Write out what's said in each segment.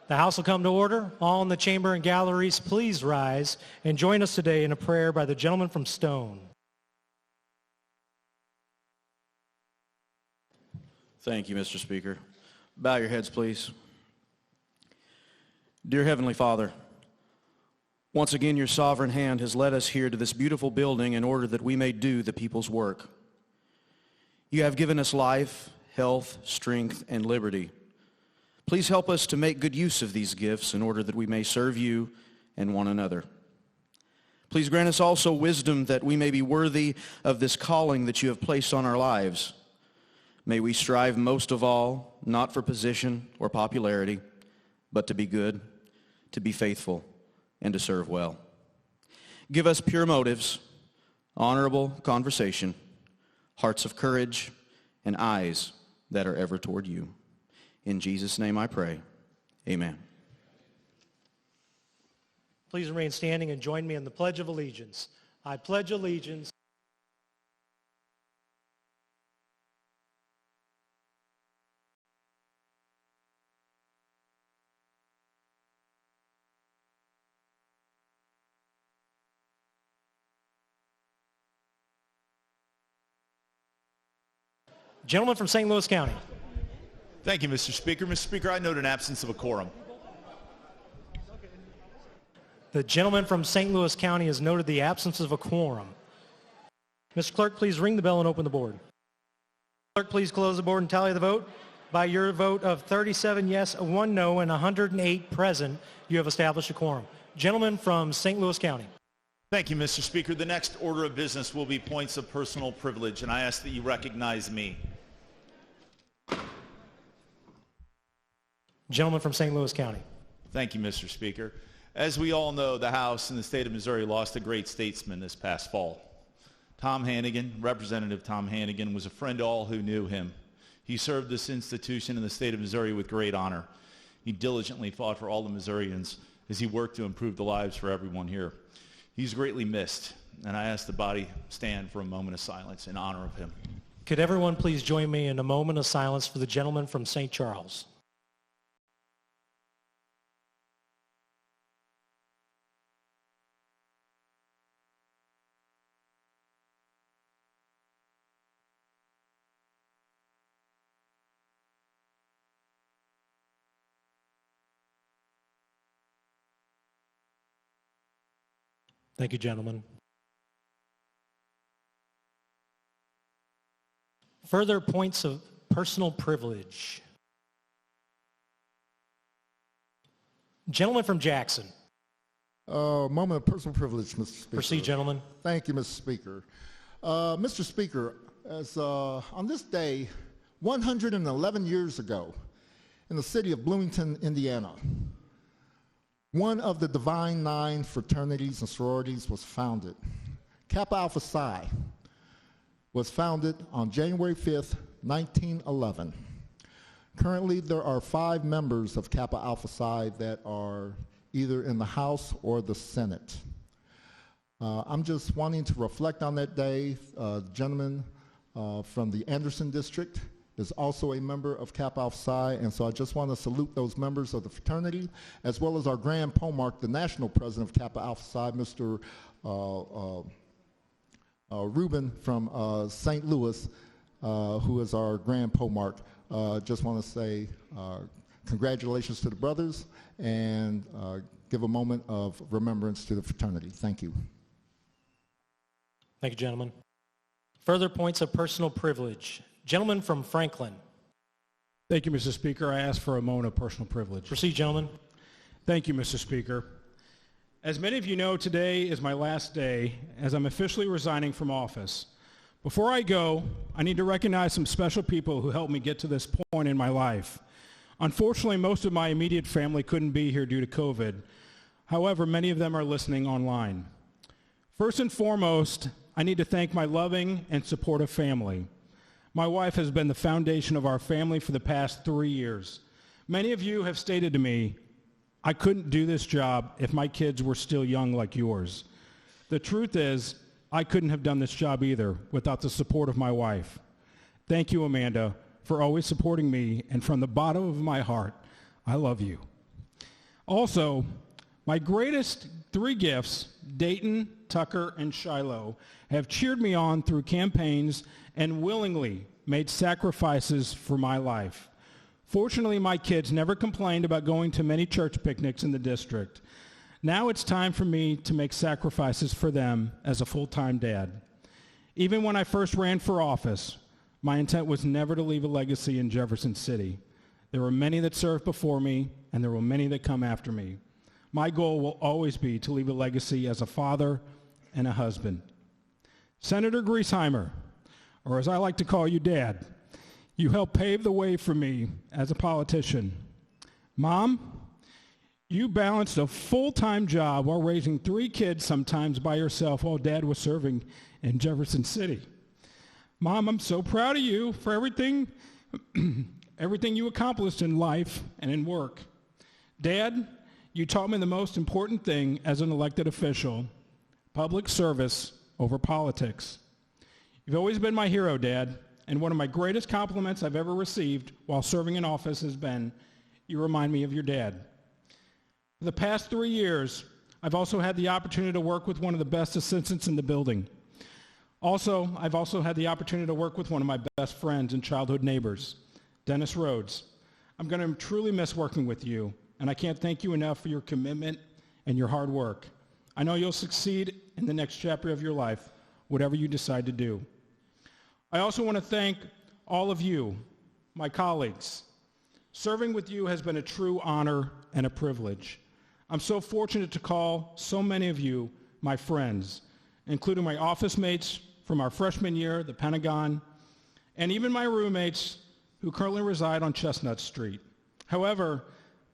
The House will come to order. All in the chamber and galleries, please rise and join us today in a prayer by the gentleman from Stone. Thank you, Mr. Speaker. Bow your heads, please. Dear Heavenly Father, once again your sovereign hand has led us here to this beautiful building in order that we may do the people's work. You have given us life, health, strength, and liberty. Please help us to make good use of these gifts in order that we may serve you and one another. Please grant us also wisdom that we may be worthy of this calling that you have placed on our lives. May we strive most of all, not for position or popularity, but to be good, to be faithful, and to serve well. Give us pure motives, honorable conversation, hearts of courage, and eyes that are ever toward you. In Jesus' name I pray. Amen. Please remain standing and join me in the Pledge of Allegiance. I pledge allegiance. Gentleman from St. Louis County. Thank you, Mr. Speaker. Mr. Speaker, I note an absence of a quorum. The gentleman from St. Louis County has noted the absence of a quorum. Mr. Clerk, please ring the bell and open the board. Clerk, please close the board and tally the vote. By your vote of 37 yes, 1 no, and 108 present, you have established a quorum. Gentleman from St. Louis County. Thank you, Mr. Speaker. The next order of business will be points of personal privilege, and I ask that you recognize me. Gentleman from St. Louis County. Thank you, Mr. Speaker. As we all know, the House in the state of Missouri lost a great statesman this past fall. Tom Hannigan, Representative Tom Hannigan, was a friend to all who knew him. He served this institution in the state of Missouri with great honor. He diligently fought for all the Missourians as he worked to improve the lives for everyone here. He's greatly missed, and I ask the body stand for a moment of silence in honor of him. Could everyone please join me in a moment of silence for the gentleman from St. Charles? Thank you, gentlemen. Further points of personal privilege. Gentleman from Jackson. Moment of personal privilege, Mr. Speaker. Proceed, gentlemen. Thank you, Mr. Speaker. Mr. Speaker, as on this day, 111 years ago, in the city of Bloomington, Indiana, one of the Divine Nine fraternities and sororities was founded. Kappa Alpha Psi was founded on January 5th, 1911. Currently, there are 5 members of Kappa Alpha Psi that are either in the House or the Senate. I'm just wanting to reflect on that day. The gentleman from the Anderson District is also a member of Kappa Alpha Psi, and so I just want to salute those members of the fraternity, as well as our Grand Polemarch, the national president of Kappa Alpha Psi, Mr. Rubin from St. Louis, who is our Grand Polemarch. Just want to say congratulations to the brothers and give a moment of remembrance to the fraternity. Thank you. Thank you, gentlemen. Further points of personal privilege. Gentleman from Franklin. Thank you, Mr. Speaker. I ask for a moment of personal privilege. Proceed, gentlemen. Thank you, Mr. Speaker. As many of you know, today is my last day as I'm officially resigning from office. Before I go, I need to recognize some special people who helped me get to this point in my life. Unfortunately, most of my immediate family couldn't be here due to COVID. However, many of them are listening online. First and foremost, I need to thank my loving and supportive family. My wife has been the foundation of our family for the past 3 years. Many of you have stated to me, I couldn't do this job if my kids were still young like yours. The truth is, I couldn't have done this job either without the support of my wife. Thank you, Amanda, for always supporting me, and from the bottom of my heart, I love you. Also, my greatest three gifts, Dayton, Tucker, and Shiloh, have cheered me on through campaigns and willingly made sacrifices for my life. Fortunately, my kids never complained about going to many church picnics in the district. Now it's time for me to make sacrifices for them as a full-time dad. Even when I first ran for office, my intent was never to leave a legacy in Jefferson City. There were many that served before me, and there will many that come after me. My goal will always be to leave a legacy as a father and a husband. Senator Griesheimer, or as I like to call you, Dad, you helped pave the way for me as a politician. Mom, you balanced a full-time job while raising 3 kids sometimes by yourself while Dad was serving in Jefferson City. Mom, I'm so proud of you for everything you accomplished in life and in work. Dad, you taught me the most important thing as an elected official, public service over politics. You've always been my hero, Dad, and one of my greatest compliments I've ever received while serving in office has been, you remind me of your dad. For the past 3 years, I've also had the opportunity to work with one of the best assistants in the building. I've also had the opportunity to work with one of my best friends and childhood neighbors, Dennis Rhodes. I'm going to truly miss working with you, and I can't thank you enough for your commitment and your hard work. I know you'll succeed in the next chapter of your life, whatever you decide to do. I also want to thank all of you, my colleagues. Serving with you has been a true honor and a privilege. I'm so fortunate to call so many of you my friends, including my office mates from our freshman year, the Pentagon, and even my roommates who currently reside on Chestnut Street. However,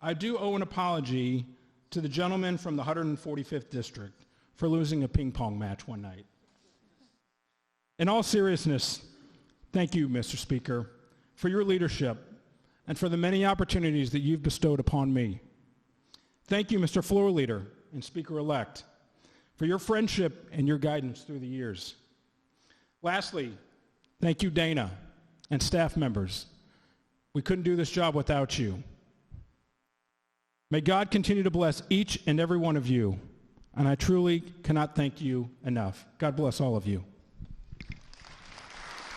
I do owe an apology to the gentleman from the 145th District for losing a ping pong match one night. In all seriousness, thank you, Mr. Speaker, for your leadership and for the many opportunities that you've bestowed upon me. Thank you, Mr. Floor Leader and Speaker-elect, for your friendship and your guidance through the years. Lastly, thank you, Dana, and staff members. We couldn't do this job without you. May God continue to bless each and every one of you, and I truly cannot thank you enough. God bless all of you.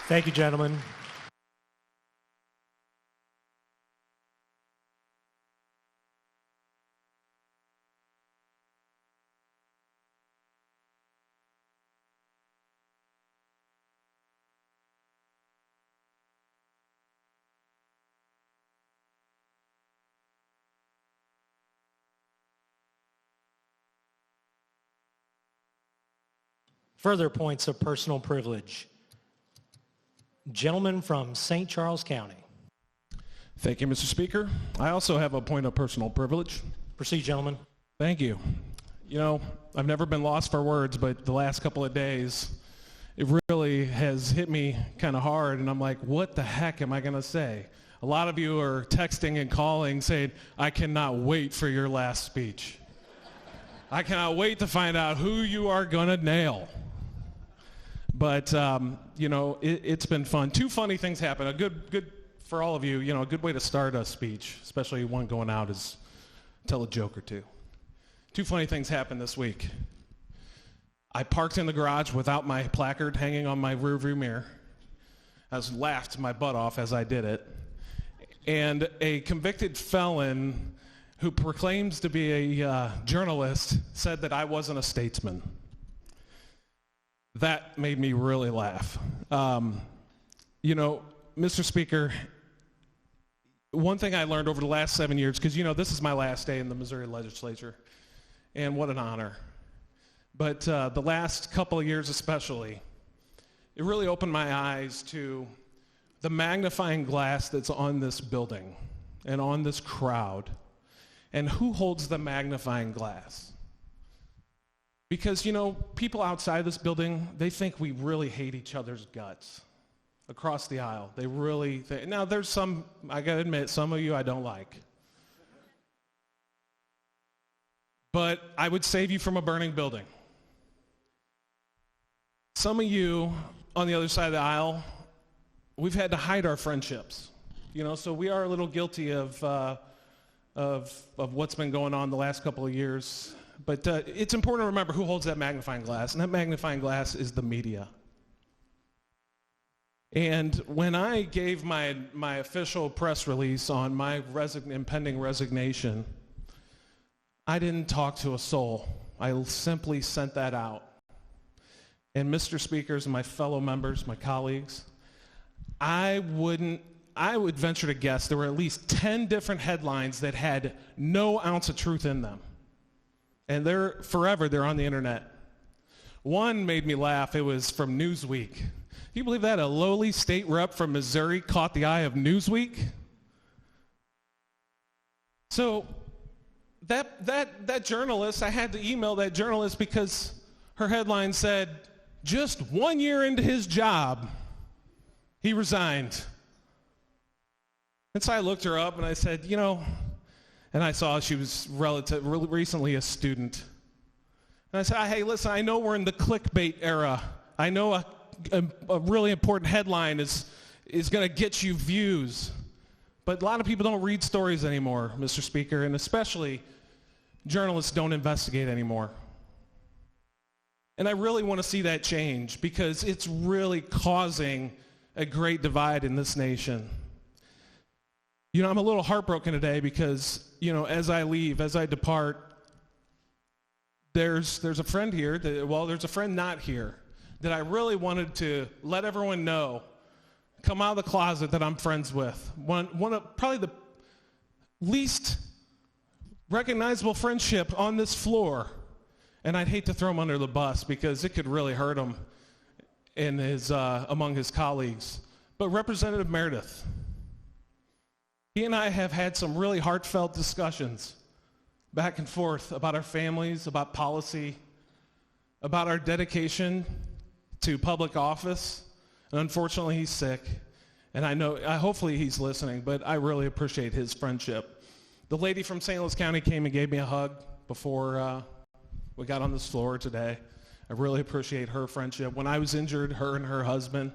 Thank you, gentlemen. Further points of personal privilege. Gentleman from St. Charles County. Thank you, Mr. Speaker. I also have a point of personal privilege. Proceed, gentlemen. Thank you. You know, I've never been lost for words, but the last couple of days, it really has hit me kind of hard, and I'm like, what the heck am I going to say? A lot of you are texting and calling saying, I cannot wait for your last speech. I cannot wait to find out who you are going to nail. But, you know, it's been fun. 2 funny things happened. A good for all of you, you know, a good way to start a speech, especially one going out, is tell a joke or 2. 2 funny things happened this week. I parked in the garage without my placard hanging on my rearview mirror. I was laughed my butt off as I did it. And a convicted felon who proclaims to be a journalist said that I wasn't a statesman. That made me really laugh. You know, Mr. Speaker, one thing I learned over the last 7 years, because, you know, this is my last day in the Missouri legislature, and what an honor. But the last couple of years especially, it really opened my eyes to the magnifying glass that's on this building and on this crowd, and who holds the magnifying glass. Because, you know, people outside this building, they think we really hate each other's guts across the aisle. They really think. Now, there's some, I got to admit, some of you I don't like. But I would save you from a burning building. Some of you on the other side of the aisle, we've had to hide our friendships. You know, so we are a little guilty of of what's been going on the last couple of years. But it's important to remember who holds that magnifying glass, and that magnifying glass is the media. And when I gave my official press release on my impending resignation, I didn't talk to a soul. I simply sent that out. And Mr. Speakers and my fellow members, my colleagues, I would venture to guess there were at least 10 different headlines that had no ounce of truth in them. And they're on the internet. One made me laugh. It was from Newsweek. Can you believe that? A lowly state rep from Missouri caught the eye of Newsweek? So that journalist, I had to email that journalist because her headline said, just 1 year into his job, he resigned. And so I looked her up and I said, and I saw she was recently a student. And I said, hey, listen, I know we're in the clickbait era. I know a really important headline is going to get you views. But a lot of people don't read stories anymore, Mr. Speaker, and especially journalists don't investigate anymore. And I really want to see that change because it's really causing a great divide in this nation. I'm a little heartbroken today because, as I leave, as I depart, there's a friend here, there's a friend not here, that I really wanted to let everyone know, come out of the closet that I'm friends with. One of probably the least recognizable friendship on this floor. And I'd hate to throw him under the bus because it could really hurt him in among his colleagues. But Representative Meredith, he and I have had some really heartfelt discussions back and forth about our families, about policy, about our dedication to public office. And unfortunately, he's sick. And hopefully he's listening, but I really appreciate his friendship. The lady from St. Louis County came and gave me a hug before we got on this floor today. I really appreciate her friendship. When I was injured, her and her husband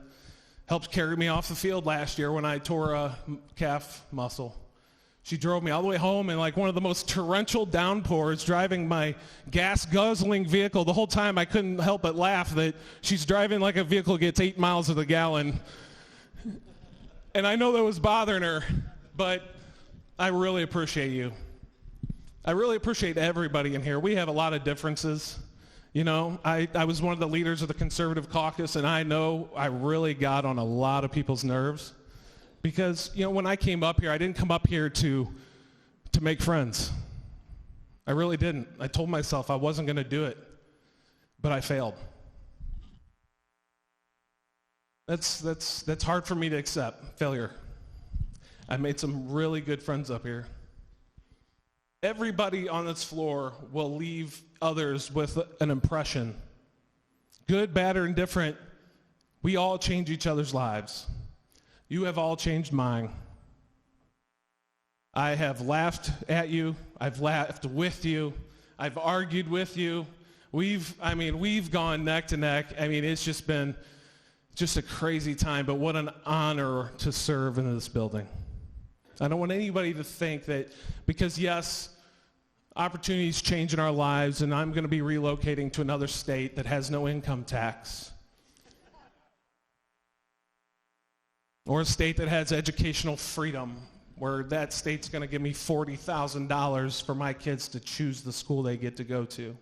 helped carry me off the field last year when I tore a calf muscle. She drove me all the way home in like one of the most torrential downpours, driving my gas-guzzling vehicle. The whole time I couldn't help but laugh that she's driving like a vehicle gets 8 miles to the gallon. And I know that was bothering her, but I really appreciate you. I really appreciate everybody in here. We have a lot of differences. I was one of the leaders of the Conservative Caucus, and I know I really got on a lot of people's nerves. Because, when I came up here, I didn't come up here to make friends. I really didn't. I told myself I wasn't going to do it, but I failed. That's hard for me to accept, failure. I made some really good friends up here. Everybody on this floor will leave others with an impression. Good, bad, or indifferent, we all change each other's lives. You have all changed mine. I have laughed at you. I've laughed with you. I've argued with you. We've gone neck to neck. It's just been a crazy time, but what an honor to serve in this building. I don't want anybody to think that because, yes, opportunities change in our lives, and I'm going to be relocating to another state that has no income tax, or a state that has educational freedom, where that state's going to give me $40,000 for my kids to choose the school they get to go to,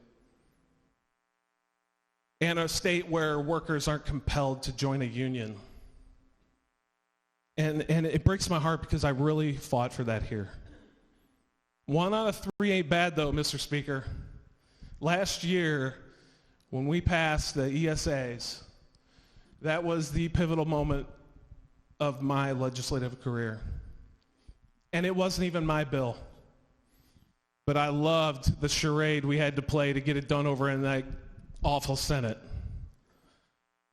and a state where workers aren't compelled to join a union. And it breaks my heart because I really fought for that here. 1 out of 3 ain't bad, though, Mr. Speaker. Last year, when we passed the ESAs, that was the pivotal moment of my legislative career. And it wasn't even my bill. But I loved the charade we had to play to get it done over in that awful Senate.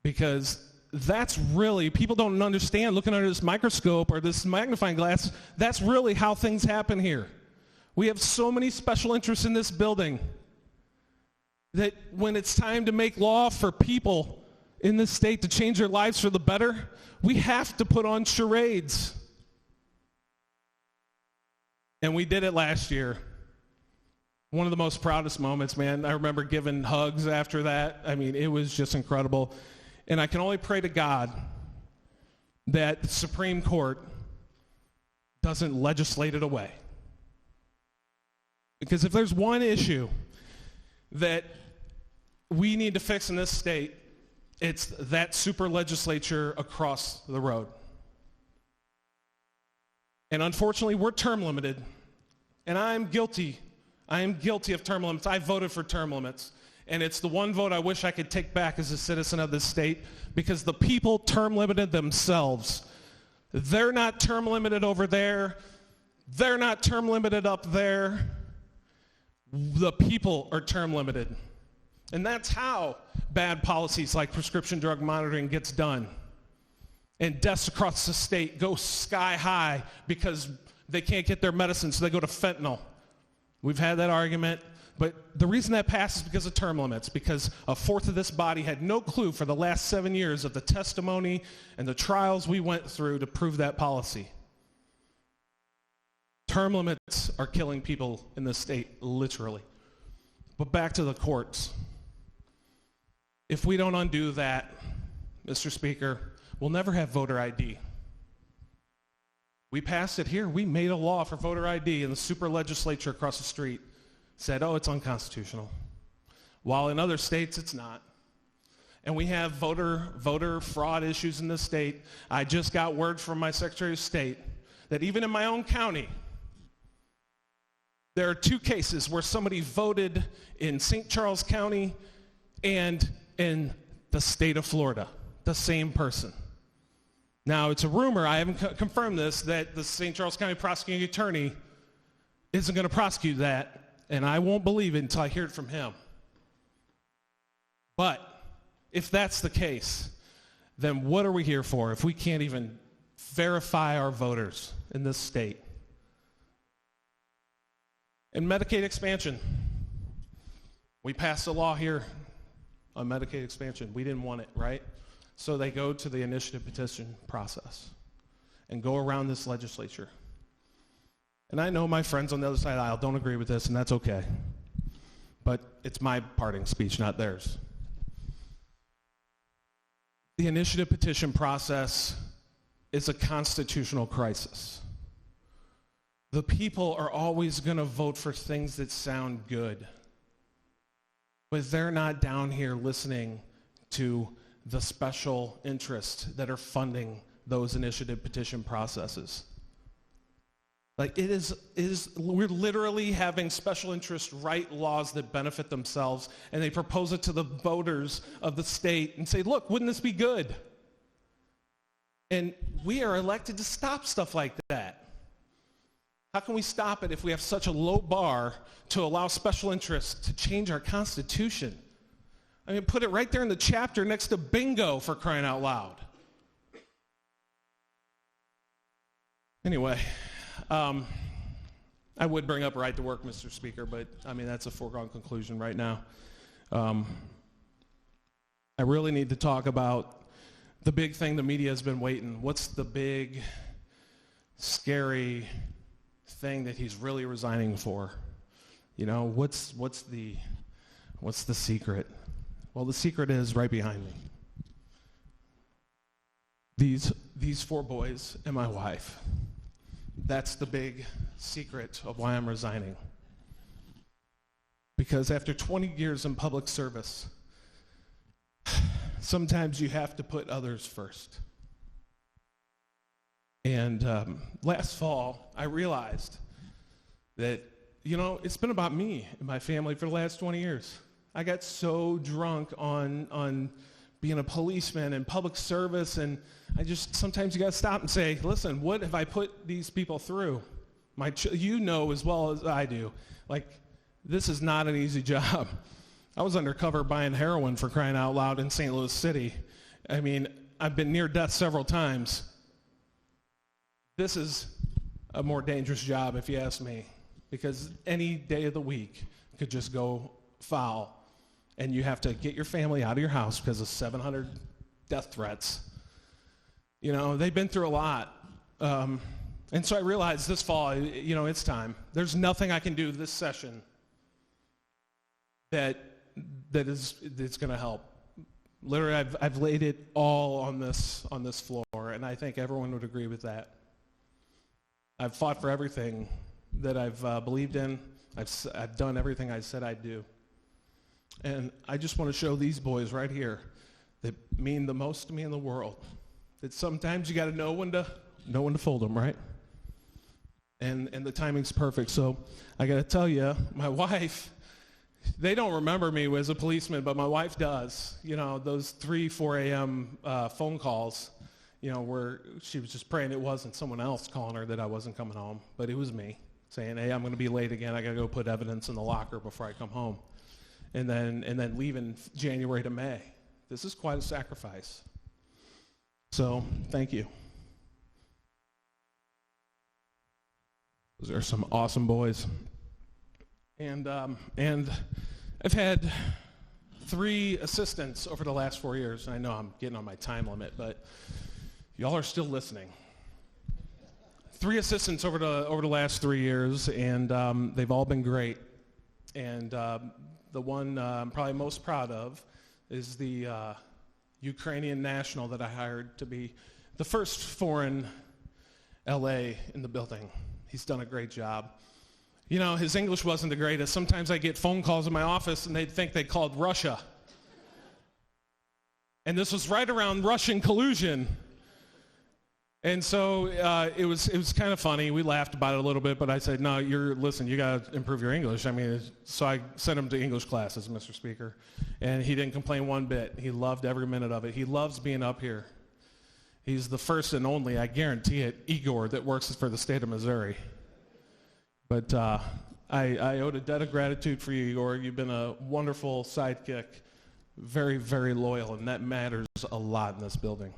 Because that's really, people don't understand, looking under this microscope or this magnifying glass, that's really how things happen here. We have so many special interests in this building that when it's time to make law for people in this state to change their lives for the better, we have to put on charades. And we did it last year. One of the most proudest moments, man. I remember giving hugs after that. I mean, it was just incredible. And I can only pray to God that the Supreme Court doesn't legislate it away. Because if there's one issue that we need to fix in this state, it's that super legislature across the road. And unfortunately, we're term limited, and I am guilty of term limits. I voted for term limits, and it's the one vote I wish I could take back as a citizen of this state, because the people term limited themselves. They're not term limited over there. They're not term limited up there. The people are term limited. And that's how bad policies like prescription drug monitoring gets done. And deaths across the state go sky high because they can't get their medicine, so they go to fentanyl. We've had that argument, but the reason that passed is because of term limits, because a fourth of this body had no clue for the last 7 years of the testimony and the trials we went through to prove that policy. Term limits are killing people in this state, literally. But back to the courts. If we don't undo that, Mr. Speaker, we'll never have voter ID. We passed it here. We made a law for voter ID, and the super legislature across the street said, oh, it's unconstitutional. While in other states, it's not. And we have voter fraud issues in this state. I just got word from my Secretary of State that even in my own county, there are 2 cases where somebody voted in St. Charles County and in the state of Florida, the same person. Now, it's a rumor, I haven't confirmed this, that the St. Charles County prosecuting attorney isn't going to prosecute that, and I won't believe it until I hear it from him. But if that's the case, then what are we here for if we can't even verify our voters in this state? And Medicaid expansion. We passed a law here on Medicaid expansion. We didn't want it, right? So they go to the initiative petition process and go around this legislature. And I know my friends on the other side of the aisle don't agree with this, and that's okay. But it's my parting speech, not theirs. The initiative petition process is a constitutional crisis. The people are always going to vote for things that sound good. But they're not down here listening to the special interests that are funding those initiative petition processes. Like we're literally having special interests write laws that benefit themselves, and they propose it to the voters of the state and say, look, wouldn't this be good? And we are elected to stop stuff like that. How can we stop it if we have such a low bar to allow special interests to change our Constitution? I mean, put it right there in the chapter next to bingo, for crying out loud. Anyway, I would bring up right to work, Mr. Speaker, but I mean, that's a foregone conclusion right now. I really need to talk about the big thing the media has been waiting. What's the big, scary thing that he's really resigning for? You know, what's the secret? Well, the secret is right behind me. These 4 boys and my wife. That's the big secret of why I'm resigning. Because after 20 years in public service, sometimes you have to put others first. And last fall, I realized that, you know, it's been about me and my family for the last 20 years. I got so drunk on being a policeman and public service, and sometimes you got to stop and say, listen, what have I put these people through? You know as well as I do, like, this is not an easy job. I was undercover buying heroin, for crying out loud, in St. Louis City. I mean, I've been near death several times. This is a more dangerous job, if you ask me, because any day of the week could just go foul, and you have to get your family out of your house because of 700 death threats. You know, they've been through a lot. And And so I realized this fall, it's time. There's nothing I can do this session that's going to help. Literally, I've laid it all on this floor, and I think everyone would agree with that. I've fought for everything that I've believed in. I've done everything I said I'd do. And I just want to show these boys right here that mean the most to me in the world. That sometimes you got to know when to fold them, right? And the timing's perfect. So I got to tell you, my wife, they don't remember me as a policeman, but my wife does. Those 3, 4 a.m. Phone calls, where she was just praying it wasn't someone else calling her that I wasn't coming home, but it was me saying, hey, I'm going to be late again. I got to go put evidence in the locker before I come home. And then leaving January to May. This is quite a sacrifice. So thank you. Those are some awesome boys. And I've had 3 assistants over the last 4 years. I know I'm getting on my time limit, but y'all are still listening. 3 assistants over the last 3 years, and they've all been great. And the one I'm probably most proud of is the Ukrainian national that I hired to be the first foreign LA in the building. He's done a great job. His English wasn't the greatest. Sometimes I get phone calls in my office and they'd think they called Russia. And this was right around Russian collusion. And so it was kind of funny. We laughed about it a little bit, but I said, no, listen, you got to improve your English. So I sent him to English classes, Mr. Speaker. And he didn't complain one bit. He loved every minute of it. He loves being up here. He's the first and only, I guarantee it, Igor that works for the state of Missouri. But I owed a debt of gratitude for you, Igor. You've been a wonderful sidekick, very, very loyal, and that matters a lot in this building.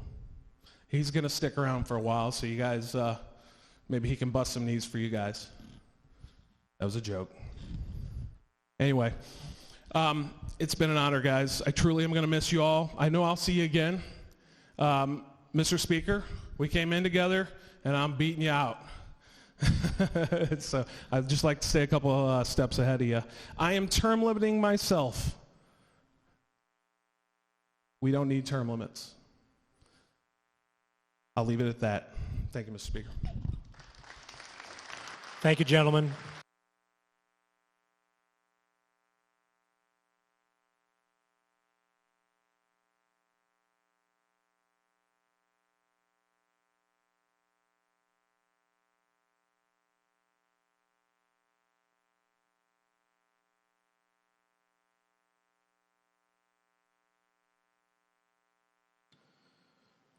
He's going to stick around for a while, so you guys, maybe he can bust some knees for you guys. That was a joke. Anyway, it's been an honor, guys. I truly am going to miss you all. I know I'll see you again. Mr. Speaker, we came in together, and I'm beating you out. So I'd just like to stay a couple steps ahead of you. I am term limiting myself. We don't need term limits. I'll leave it at that. Thank you, Mr. Speaker. Thank you, gentlemen.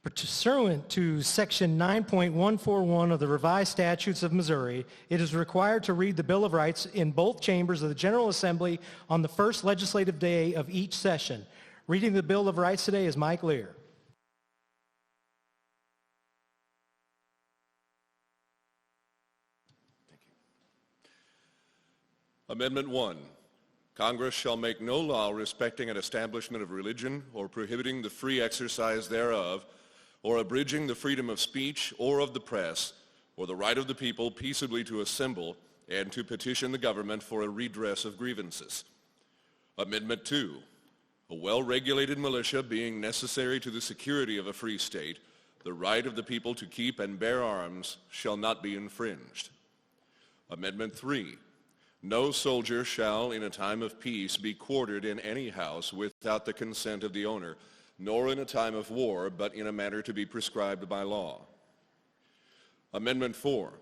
Pursuant to Section 9.141 of the Revised Statutes of Missouri, it is required to read the Bill of Rights in both chambers of the General Assembly on the first legislative day of each session. Reading the Bill of Rights today is Mike Lear. Thank you. Amendment 1. Congress shall make no law respecting an establishment of religion or prohibiting the free exercise thereof, or abridging the freedom of speech or of the press, or the right of the people peaceably to assemble and to petition the government for a redress of grievances. Amendment 2. A well-regulated militia being necessary to the security of a free state, the right of the people to keep and bear arms shall not be infringed. Amendment 3. No soldier shall in a time of peace be quartered in any house without the consent of the owner, nor in a time of war, but in a manner to be prescribed by law. Amendment 4.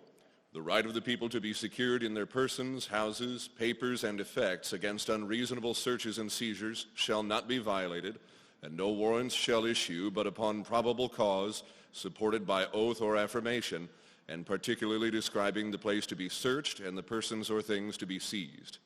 The right of the people to be secured in their persons, houses, papers, and effects against unreasonable searches and seizures shall not be violated, and no warrants shall issue but upon probable cause, supported by oath or affirmation, and particularly describing the place to be searched and the persons or things to be seized.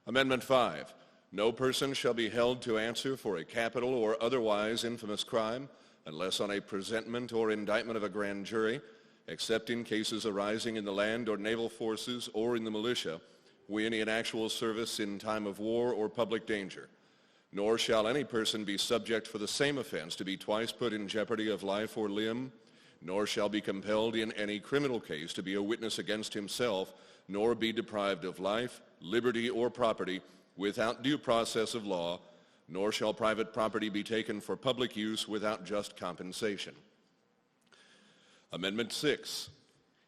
Amendment 5. No person shall be held to answer for a capital or otherwise infamous crime unless on a presentment or indictment of a grand jury, except in cases arising in the land or naval forces or in the militia, when in actual service in time of war or public danger. Nor shall any person be subject for the same offense to be twice put in jeopardy of life or limb, nor shall be compelled in any criminal case to be a witness against himself, nor be deprived of life, liberty, or property without due process of law, nor shall private property be taken for public use without just compensation. Amendment 6.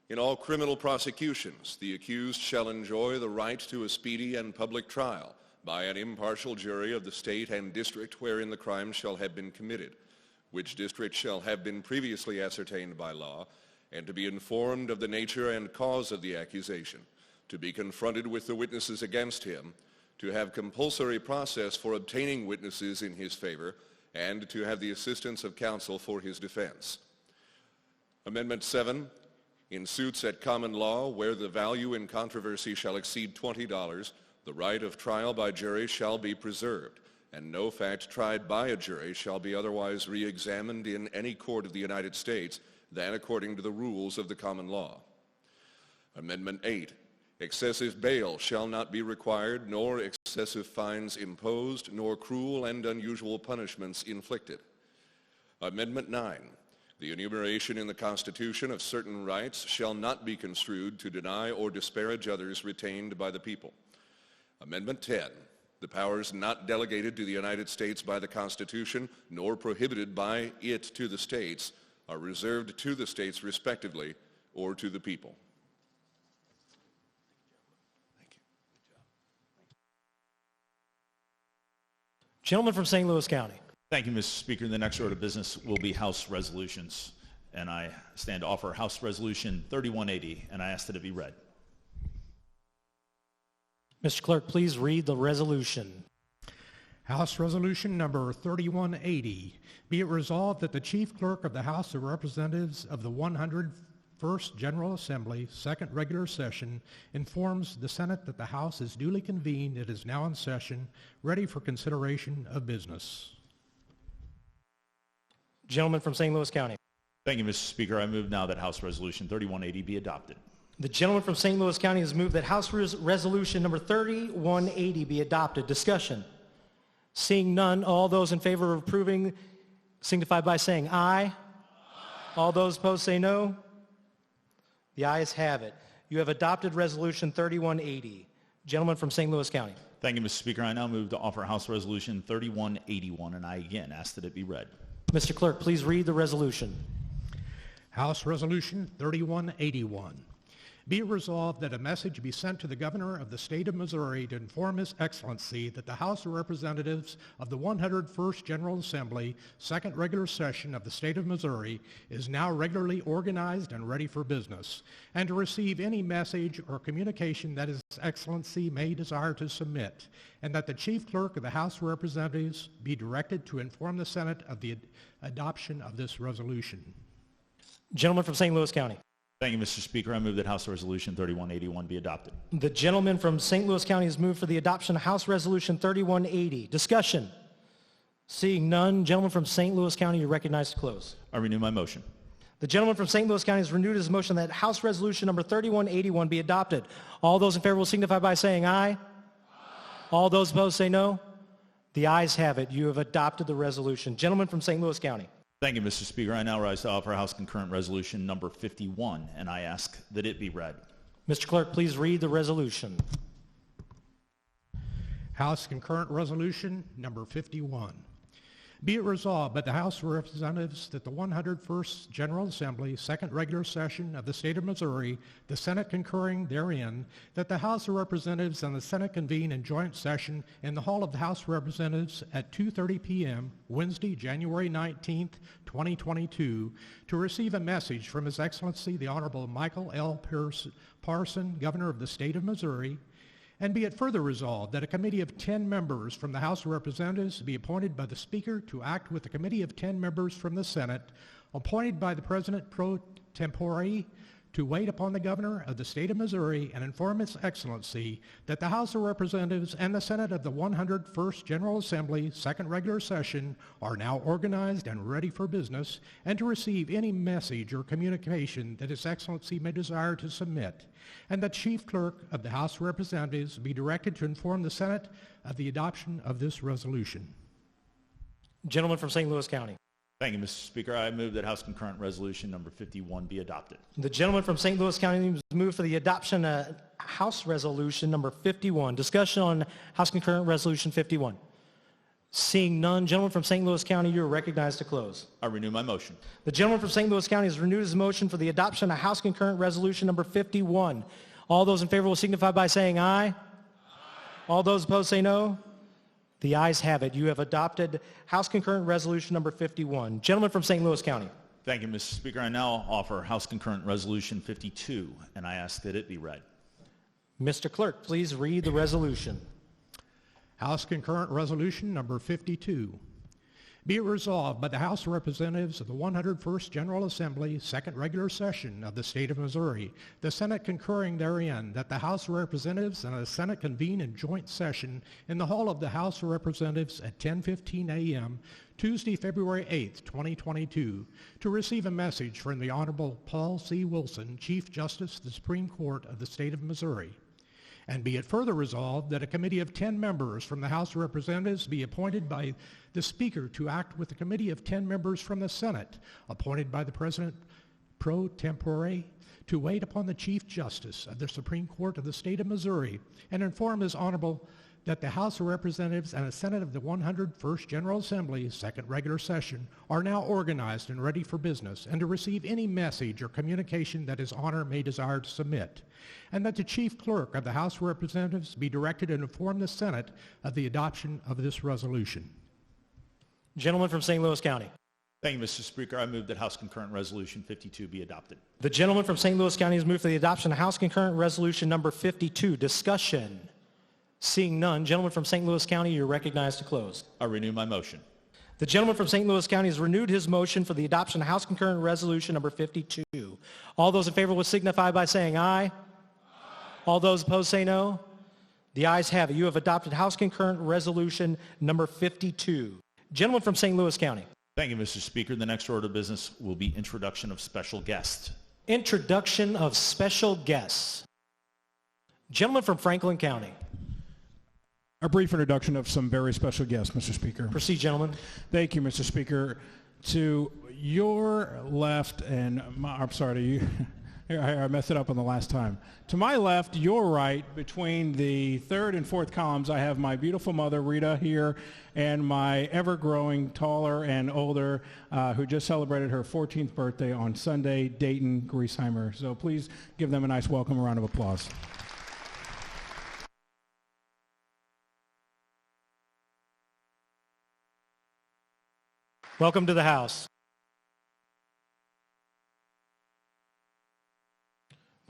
In all criminal prosecutions, the accused shall enjoy the right to a speedy and public trial by an impartial jury of the state and district wherein the crime shall have been committed, which district shall have been previously ascertained by law, and to be informed of the nature and cause of the accusation, to be confronted with the witnesses against him, to have compulsory process for obtaining witnesses in his favor, and to have the assistance of counsel for his defense. Amendment 7. In suits at common law where the value in controversy shall exceed $20, the right of trial by jury shall be preserved, and no fact tried by a jury shall be otherwise re-examined in any court of the United States than according to the rules of the common law. Amendment 8. Excessive bail shall not be required, nor excessive fines imposed, nor cruel and unusual punishments inflicted. Amendment 9. The enumeration in the Constitution of certain rights shall not be construed to deny or disparage others retained by the people. Amendment 10. The powers not delegated to the United States by the Constitution, nor prohibited by it to the states, are reserved to the states respectively, or to the people. Gentleman from St. Louis County. Thank you, Mr. Speaker. The next order of business will be House resolutions. And I stand to offer House Resolution 3180, and I ask that it be read. Mr. Clerk, please read the resolution. House Resolution Number 3180. Be it resolved that the Chief Clerk of the House of Representatives of the 101st General Assembly, Second Regular Session, informs the Senate that the House is duly convened and is now in session, ready for consideration of business. Gentleman from St. Louis County. Thank you, Mr. Speaker. I move now that House Resolution 3180 be adopted. The gentleman from St. Louis County has moved that House Resolution number 3180 be adopted. Discussion. Seeing none, all those in favor of approving signify by saying aye. All those opposed say no. The ayes have it. You have adopted Resolution 3180. Gentleman from St. Louis County. Thank you, Mr. Speaker. I now move to offer House Resolution 3181, and I again ask that it be read. Mr. Clerk, please read the resolution. House Resolution 3181. Be it resolved that a message be sent to the Governor of the State of Missouri to inform His Excellency that the House of Representatives of the 101st General Assembly, Second Regular Session of the State of Missouri, is now regularly organized and ready for business, and to receive any message or communication that His Excellency may desire to submit, and that the Chief Clerk of the House of Representatives be directed to inform the Senate of the adoption of this resolution. Gentleman from St. Louis County. Thank you, Mr. Speaker. I move that House Resolution 3181 be adopted. The gentleman from St. Louis County has moved for the adoption of House Resolution 3180. Discussion. Seeing none, gentleman from St. Louis County, you're recognized to close. I renew my motion. The gentleman from St. Louis County has renewed his motion that House Resolution number 3181 be adopted. All those in favor will signify by saying aye. Aye. All those opposed say no. The ayes have it. You have adopted the resolution. Gentleman from St. Louis County. Thank you, Mr. Speaker. I now rise to offer House Concurrent Resolution number 51, and I ask that it be read. Mr. Clerk, please read the resolution. House Concurrent Resolution Number 51. Be it resolved by the House of Representatives that the 101st General Assembly, Second Regular Session of the State of Missouri, the Senate concurring therein, that the House of Representatives and the Senate convene in joint session in the Hall of the House of Representatives at 2:30 p.m., Wednesday, January 19th, 2022, to receive a message from His Excellency the Honorable Michael L. Parson, Governor of the State of Missouri. And be it further resolved that a committee of 10 members from the House of Representatives be appointed by the Speaker to act with a committee of 10 members from the Senate, appointed by the President pro tempore, to wait upon the Governor of the State of Missouri and inform His Excellency that the House of Representatives and the Senate of the 101st General Assembly, Second Regular Session, are now organized and ready for business, and to receive any message or communication that His Excellency may desire to submit, and that Chief Clerk of the House of Representatives be directed to inform the Senate of the adoption of this resolution. Gentleman from St. Louis County. Thank you, Mr. Speaker. I move that House Concurrent Resolution number 51 be adopted. The gentleman from St. Louis County has moved for the adoption of House Resolution number 51. Discussion on House Concurrent Resolution 51. Seeing none, gentleman from St. Louis County, you are recognized to close. I renew my motion. The gentleman from St. Louis County has renewed his motion for the adoption of House Concurrent Resolution number 51. All those in favor will signify by saying aye. All those opposed say no. The ayes have it. You have adopted House Concurrent Resolution number 51. Gentleman from St. Louis County. Thank you, Mr. Speaker. I now offer House Concurrent Resolution 52, and I ask that it be read. Mr. Clerk, please read the resolution. House Concurrent Resolution number 52. Be it resolved by the House of Representatives of the 101st General Assembly, Second Regular Session of the State of Missouri, the Senate concurring therein, that the House of Representatives and the Senate convene in joint session in the hall of the House of Representatives at 10:15 a.m., Tuesday, February 8, 2022, to receive a message from the Honorable Paul C. Wilson, Chief Justice of the Supreme Court of the State of Missouri. And be it further resolved that a committee of 10 members from the House of Representatives be appointed by the Speaker to act with a committee of 10 members from the Senate, appointed by the President pro tempore, to wait upon the Chief Justice of the Supreme Court of the State of Missouri and inform His Honorable that the House of Representatives and the Senate of the 101st General Assembly, Second Regular Session, are now organized and ready for business, and to receive any message or communication that His Honor may desire to submit, and that the Chief Clerk of the House of Representatives be directed to inform the Senate of the adoption of this resolution. Gentleman from St. Louis County. Thank you, Mr. Speaker. I move that House Concurrent Resolution 52 be adopted. The gentleman from St. Louis County has moved for the adoption of House Concurrent Resolution number 52. Discussion. Seeing none, gentleman from St. Louis County, you're recognized to close. I renew my motion. The gentleman from St. Louis County has renewed his motion for the adoption of House Concurrent Resolution number 52. All those in favor will signify by saying aye. All those opposed say no. The ayes have it. You have adopted House Concurrent Resolution number 52. Gentleman from St. Louis County. Thank you, Mr. Speaker. The next order of business will be introduction of special guests. Introduction of special guests. Gentleman from Franklin County. A brief introduction of some very special guests, Mr. Speaker. Proceed, gentlemen. Thank you, Mr. Speaker. To your left and I'm sorry, to you. I messed it up on the last time. To my left, your right, between the third and fourth columns, I have my beautiful mother, Rita, here, and my ever-growing, taller and older, who just celebrated her 14th birthday on Sunday, Dayton Griesheimer. So please give them a nice welcome, a round of applause. Welcome to the House.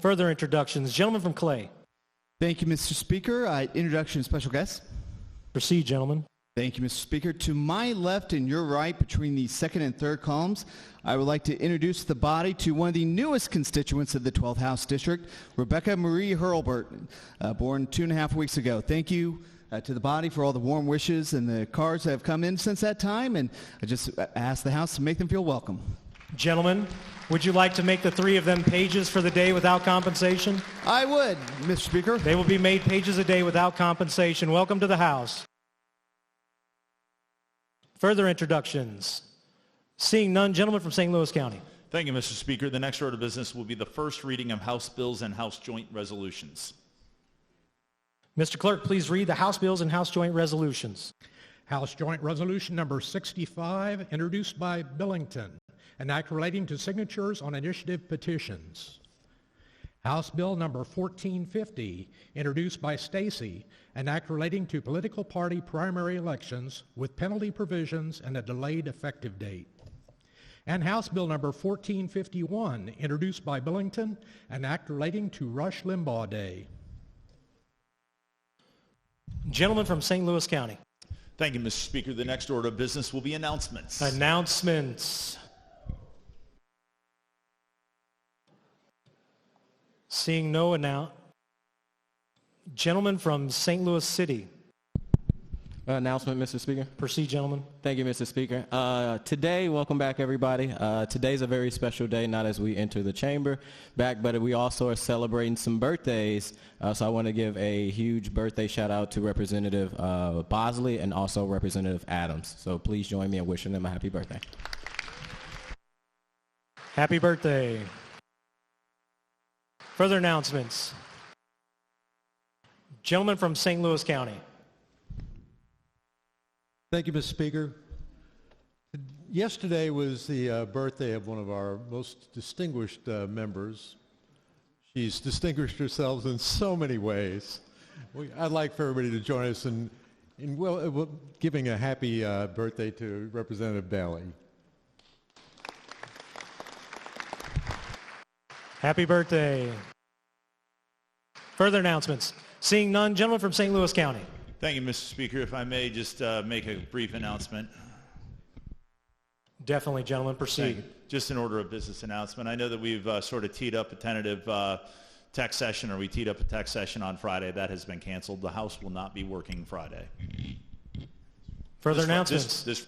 Further introductions. Gentleman from Clay. Thank you, Mr. Speaker. Introduction of special guests. Proceed, gentlemen. Thank you, Mr. Speaker. To my left and your right, between the second and third columns, I would like to introduce the body to one of the newest constituents of the 12th House District, Rebecca Marie Hurlbert, born 2.5 weeks ago. Thank you to the body for all the warm wishes and the cards that have come in since that time, and I just ask the House to make them feel welcome. Gentlemen, would you like to make the three of them pages for the day without compensation? I would, Mr. Speaker. They will be made pages a day without compensation. Welcome to the House. Further introductions. Seeing none, gentleman from St. Louis County. Thank you, Mr. Speaker. The next order of business will be the first reading of House bills and House joint resolutions. Mr. Clerk, please read the House bills and House joint resolutions. House Joint Resolution number 65, introduced by Billington, an act relating to signatures on initiative petitions. House Bill number 1450, introduced by Stacy, an act relating to political party primary elections with penalty provisions and a delayed effective date. And House Bill number 1451, introduced by Billington, an act relating to Rush Limbaugh Day. Gentleman from St. Louis County. Thank you, Mr. Speaker. The next order of business will be announcements. Announcements. Seeing no gentleman from St. Louis City. Announcement, Mr. Speaker. Proceed, gentlemen. Thank you, Mr. Speaker. Today, welcome back, everybody. Today's a very special day, not as we enter the chamber back, but we also are celebrating some birthdays. So I want to give a huge birthday shout out to Representative Bosley and also Representative Adams. So please join me in wishing them a happy birthday. Happy birthday. Further announcements. Gentleman from St. Louis County. Thank you, Mr. Speaker. Yesterday was the birthday of one of our most distinguished members. She's distinguished herself in so many ways. I'd like for everybody to join us in giving a happy birthday to Representative Daly. Happy birthday. Further announcements. Seeing none, gentleman from St. Louis County. Thank you, Mr. Speaker. If I may just make a brief announcement. Definitely, gentlemen, proceed. Just an order of business announcement. I know that we've sort of teed up a tentative tech session, or we teed up a tech session on Friday. That has been canceled. The House will not be working Friday. Further announcements.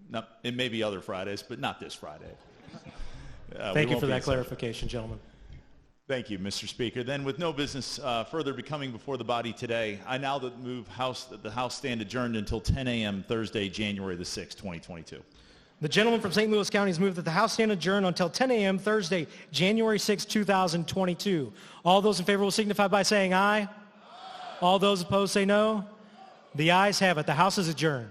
No, it may be other Fridays, but not this Friday. Thank you for that clarification, gentlemen. Thank you, Mr. Speaker. Then, with no business further becoming before the body today, I now move that the House stand adjourned until 10 a.m. Thursday, January the 6th, 2022. The gentleman from St. Louis County has moved that the House stand adjourned until 10 a.m. Thursday, January 6, 2022. All those in favor will signify by saying aye. All those opposed say no. The ayes have it. The House is adjourned.